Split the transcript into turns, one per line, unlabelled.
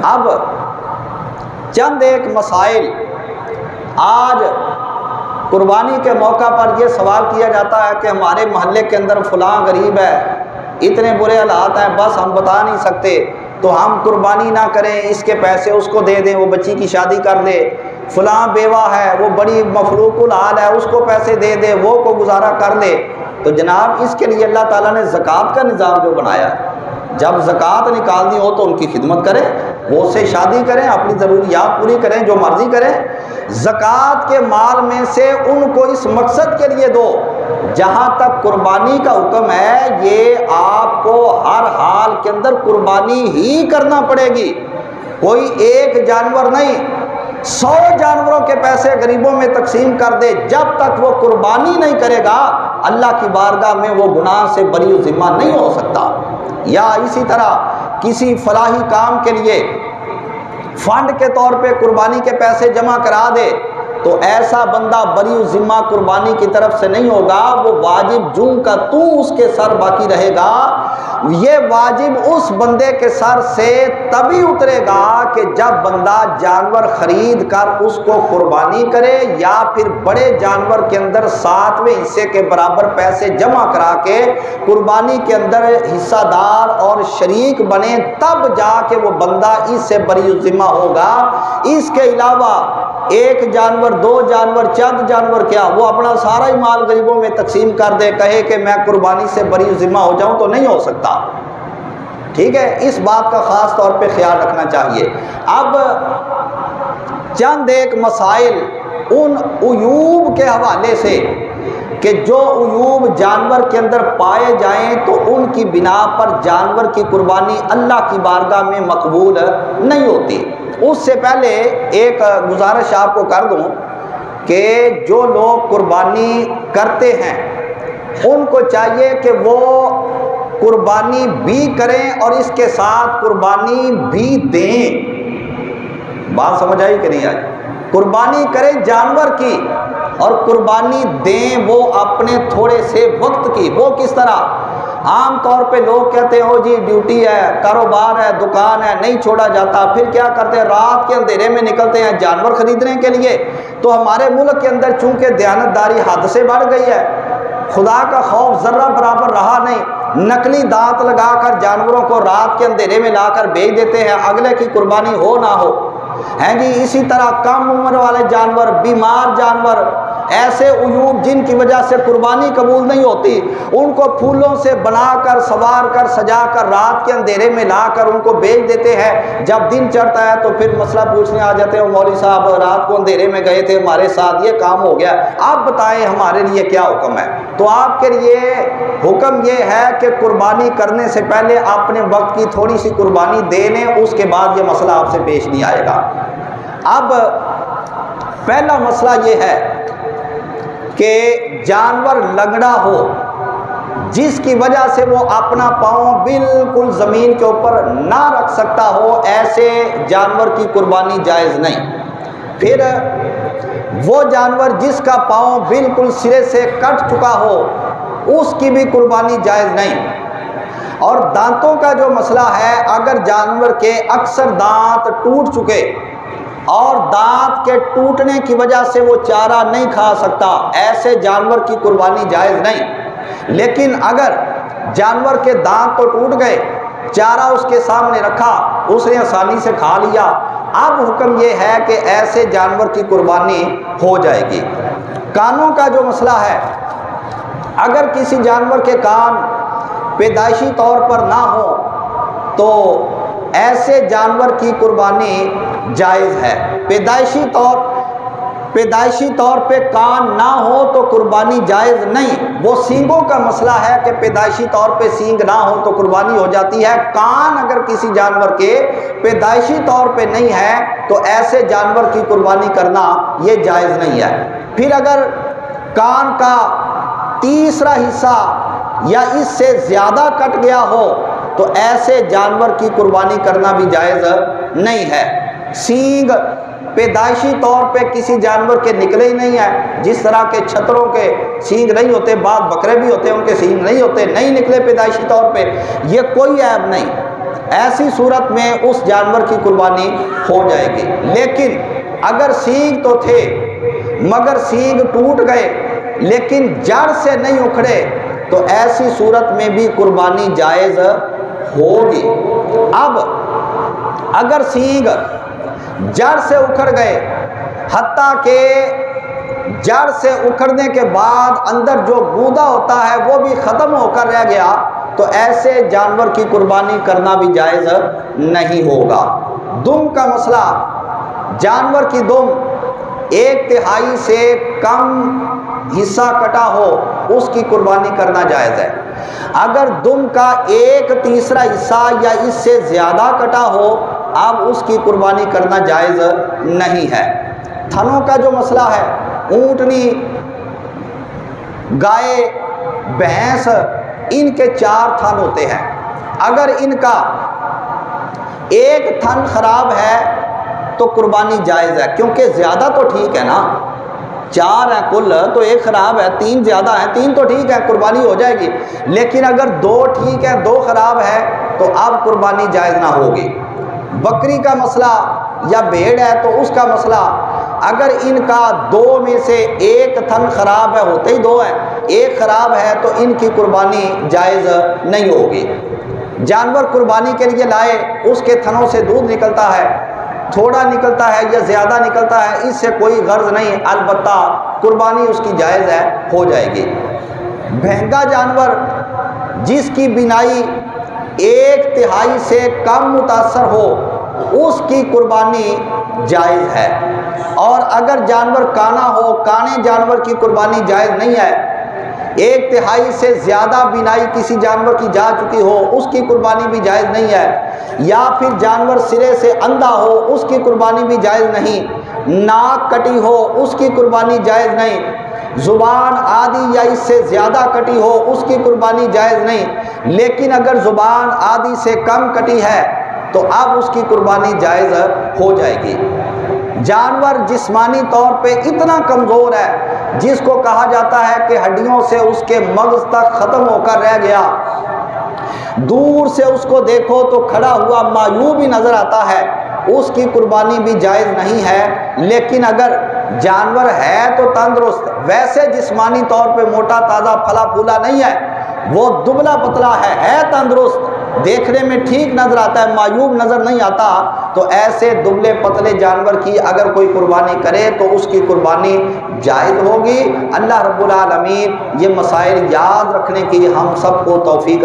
اب چند ایک مسائل آج قربانی کے موقع پر یہ سوال کیا جاتا ہے کہ ہمارے محلے کے اندر فلاں غریب ہے، اتنے برے حالات ہیں، بس ہم بتا نہیں سکتے، تو ہم قربانی نہ کریں، اس کے پیسے اس کو دے دیں، وہ بچی کی شادی کر لے، فلاں بیوہ ہے وہ بڑی مفلوق الحال ہے، اس کو پیسے دے دے، وہ کو گزارا کر لے۔ تو جناب اس کے لیے اللہ تعالیٰ نے زکوٰۃ کا نظام جو بنایا، جب زکوٰۃ نکالنی ہو تو ان کی خدمت کریں، وہ اس سے شادی کریں، اپنی ضروریات پوری کریں، جو مرضی کریں، زکوٰۃ کے مال میں سے ان کو اس مقصد کے لیے دو۔ جہاں تک قربانی کا حکم ہے، یہ آپ کو ہر حال کے اندر قربانی ہی کرنا پڑے گی، کوئی ایک جانور نہیں، 100 جانوروں کے پیسے غریبوں میں تقسیم کر دے، جب تک وہ قربانی نہیں کرے گا اللہ کی بارگاہ میں وہ گناہ سے بری و ذمہ نہیں ہو سکتا۔ یا اسی طرح کسی فلاحی کام کے لیے فنڈ کے طور پہ قربانی کے پیسے جمع کرا دے، تو ایسا بندہ بری و ذمہ قربانی کی طرف سے نہیں ہوگا، وہ واجب جوں کا توں اس کے سر باقی رہے گا۔ یہ واجب اس بندے کے سر سے تبھی اترے گا کہ جب بندہ جانور خرید کر اس کو قربانی کرے، یا پھر بڑے جانور کے اندر 7ویں حصے کے برابر پیسے جمع کرا کے قربانی کے اندر حصہ دار اور شریک بنے، تب جا کے وہ بندہ اس سے بری و ذمہ ہوگا۔ اس کے علاوہ ایک جانور، 2 جانور، چند جانور کیا، وہ اپنا سارا ہی مال غریبوں میں تقسیم کر دے، کہے کہ میں قربانی سے بری ذمہ ہو جاؤں، تو نہیں ہو سکتا۔ ٹھیک ہے، اس بات کا خاص طور پہ خیال رکھنا چاہیے۔ اب چند ایک مسائل ان عیوب کے حوالے سے کہ جو عیوب جانور کے اندر پائے جائیں تو ان کی بنا پر جانور کی قربانی اللہ کی بارگاہ میں مقبول نہیں ہوتی۔ اس سے پہلے ایک گزارش آپ کو کر دوں کہ جو لوگ قربانی کرتے ہیں ان کو چاہیے کہ وہ قربانی بھی کریں اور اس کے ساتھ قربانی بھی دیں۔ بات سمجھ آئی کہ نہیں آئی؟ قربانی کریں جانور کی اور قربانی دیں وہ اپنے تھوڑے سے وقت کی۔ وہ کس طرح؟ عام طور پہ لوگ کہتے ہیں او جی ڈیوٹی ہے، کاروبار ہے، دکان ہے، نہیں چھوڑا جاتا، پھر کیا کرتے ہیں رات کے اندھیرے میں نکلتے ہیں جانور خریدنے کے لیے۔ تو ہمارے ملک کے اندر چونکہ دیانتداری حد سے بڑھ گئی ہے، خدا کا خوف ذرہ برابر رہا نہیں، نقلی دانت لگا کر جانوروں کو رات کے اندھیرے میں لا کر بیچ دیتے ہیں، اگلے کی قربانی ہو نہ ہو ہیں جی۔ اسی طرح کم عمر والے جانور، بیمار جانور، ایسے عیوب جن کی وجہ سے قربانی قبول نہیں ہوتی، ان کو پھولوں سے بنا کر، سوار کر، سجا کر رات کے اندھیرے میں لا کر ان کو بیچ دیتے ہیں۔ جب دن چڑھتا ہے تو پھر مسئلہ پوچھنے آ جاتے ہیں مولوی صاحب رات کو اندھیرے میں گئے تھے، ہمارے ساتھ یہ کام ہو گیا، آپ بتائیں ہمارے لیے کیا حکم ہے؟ تو آپ کے لیے حکم یہ ہے کہ قربانی کرنے سے پہلے اپنے وقت کی تھوڑی سی قربانی دے لیں، اس کے بعد یہ مسئلہ آپ سے پیش نہیں آئے گا۔ اب پہلا مسئلہ یہ ہے کہ جانور لنگڑا ہو جس کی وجہ سے وہ اپنا پاؤں بالکل زمین کے اوپر نہ رکھ سکتا ہو، ایسے جانور کی قربانی جائز نہیں۔ پھر وہ جانور جس کا پاؤں بالکل سرے سے کٹ چکا ہو اس کی بھی قربانی جائز نہیں۔ اور دانتوں کا جو مسئلہ ہے، اگر جانور کے اکثر دانت ٹوٹ چکے اور دانت کے ٹوٹنے کی وجہ سے وہ چارہ نہیں کھا سکتا، ایسے جانور کی قربانی جائز نہیں۔ لیکن اگر جانور کے دانت تو ٹوٹ گئے، چارہ اس کے سامنے رکھا، اس نے آسانی سے کھا لیا، اب حکم یہ ہے کہ ایسے جانور کی قربانی ہو جائے گی۔ کانوں کا جو مسئلہ ہے، اگر کسی جانور کے کان پیدائشی طور پر نہ ہو تو ایسے جانور کی قربانی جائز ہے۔ پیدائشی طور پہ کان نہ ہو تو قربانی جائز نہیں۔ وہ سینگوں کا مسئلہ ہے کہ پیدائشی طور پہ سینگ نہ ہو تو قربانی ہو جاتی ہے۔ کان اگر کسی جانور کے پیدائشی طور پہ نہیں ہے تو ایسے جانور کی قربانی کرنا یہ جائز نہیں ہے۔ پھر اگر کان کا تیسرا حصہ یا اس سے زیادہ کٹ گیا ہو تو ایسے جانور کی قربانی کرنا بھی جائز نہیں ہے۔ سینگ پیدائشی طور پہ کسی جانور کے نکلے ہی نہیں ہے، جس طرح کے چھتروں کے سینگ نہیں ہوتے، بعض بکرے بھی ہوتے ہیں ان کے سینگ نہیں ہوتے، نہیں نکلے پیدائشی طور پہ، یہ کوئی عیب نہیں۔ ایسی صورت میں اس جانور کی قربانی ہو جائے گی۔ لیکن اگر سینگ تو تھے مگر سینگ ٹوٹ گئے لیکن جڑ سے نہیں اکھڑے تو ایسی صورت میں بھی قربانی جائز ہوگی۔ اب اگر سینگ جڑ سے اکھڑ گئے، حتیٰ کہ جڑ سے اکھڑنے کے بعد اندر جو گودا ہوتا ہے وہ بھی ختم ہو کر رہ گیا، تو ایسے جانور کی قربانی کرنا بھی جائز نہیں ہوگا۔ دم کا مسئلہ، جانور کی دم 1/3 سے کم حصہ کٹا ہو اس کی قربانی کرنا جائز ہے۔ اگر دم کا 1/3 حصہ یا اس سے زیادہ کٹا ہو اب اس کی قربانی کرنا جائز نہیں ہے۔ تھنوں کا جو مسئلہ ہے، اونٹنی، گائے، بھینس، ان کے 4 تھن ہوتے ہیں۔ اگر ان کا ایک تھن خراب ہے تو قربانی جائز ہے، کیونکہ زیادہ تو ٹھیک ہے نا، 4 ہیں کل تو ایک خراب ہے، 3 زیادہ ہیں، 3 تو ٹھیک ہے قربانی ہو جائے گی۔ لیکن اگر 2 ٹھیک ہے 2 خراب ہے تو اب قربانی جائز نہ ہوگی۔ بکری کا مسئلہ یا بھیڑ ہے تو اس کا مسئلہ، اگر ان کا 2 میں سے ایک تھن خراب ہے، ہوتے ہی 2 ہیں، ایک خراب ہے تو ان کی قربانی جائز نہیں ہوگی۔ جانور قربانی کے لیے لائے، اس کے تھنوں سے دودھ نکلتا ہے، تھوڑا نکلتا ہے یا زیادہ نکلتا ہے، اس سے کوئی غرض نہیں، البتہ قربانی اس کی جائز ہے، ہو جائے گی۔ بھینگا جانور جس کی بینائی 1/3 سے کم متاثر ہو اس کی قربانی جائز ہے، اور اگر جانور کانا ہو، کانے جانور کی قربانی جائز نہیں ہے۔ 1/3 سے زیادہ بینائی کسی جانور کی جا چکی ہو اس کی قربانی بھی جائز نہیں ہے، یا پھر جانور سرے سے اندھا ہو اس کی قربانی بھی جائز نہیں، ناک کٹی ہو اس کی قربانی جائز نہیں، زبان آدھی یا اس سے زیادہ کٹی ہو اس کی قربانی جائز نہیں۔ لیکن اگر زبان آدھی سے کم کٹی ہے تو اب اس کی قربانی جائز ہو جائے گی۔ جانور جسمانی طور پہ اتنا کمزور ہے جس کو کہا جاتا ہے کہ ہڈیوں سے اس کے مغز تک ختم ہو کر رہ گیا، دور سے اس کو دیکھو تو کھڑا ہوا معیوب ہی نظر آتا ہے، اس کی قربانی بھی جائز نہیں ہے۔ لیکن اگر جانور ہے تو تندرست، ویسے جسمانی طور پہ موٹا تازہ پھلا پھولا نہیں ہے، وہ دبلا پتلا ہے تندرست، دیکھنے میں ٹھیک نظر آتا ہے، معیوب نظر نہیں آتا، تو ایسے دبلے پتلے جانور کی اگر کوئی قربانی کرے تو اس کی قربانی جائز ہوگی۔ اللہ رب العالمین یہ مسائل یاد رکھنے کی ہم سب کو توفیق